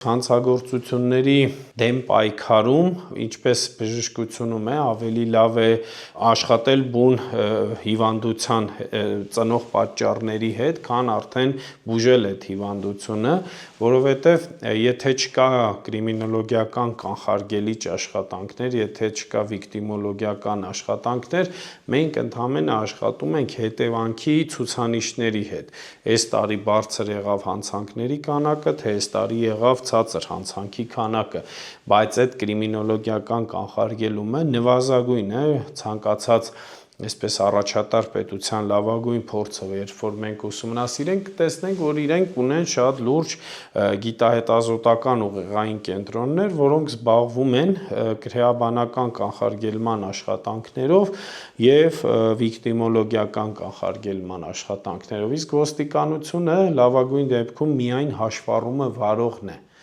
Հանցագործությունների դեմ պայքարում, ինչպես բժշկությունում է, ավելի լավ է աշխատել բուն հիվանդության ծնող պատճառների հետ, քան արդեն բուժել այդ հիվանդությունը, որովհետև եթե չկա կրիմինոլոգիական կանխարգելիչ աշխատանքներ, եթե չկա վիկտիմոլոգիական աշխատանքներ, մենք ընդհանրապես աշխատում ենք հետևանքի ցուցանիշների հետ։ Այս տարի բարձր եղավ հանցանքների քանակը, թե այս տարի եղավ ցածր հանցանքի քանակը, բայց այդ կրիմինոլոգիական կանխարգելումը նվազագույն է ցանկացած այսպես առաջատար պետության լավագույն փորձը, երբ որ մենք ուսումնասիրենք, կտեսնենք, որ իրենք ունեն շատ լուրջ գիտահետազոտական ուղեղային կենտրոններ, որոնք զբաղվում են քրեաբանական կանխարգելման աշխատանքներով եւ վիկտիմոլոգիական կանխարգելման աշխատանքներով, իսկ ոստիկանությունը լավագույն դեպքում միայն հաշվառումը վարողն է։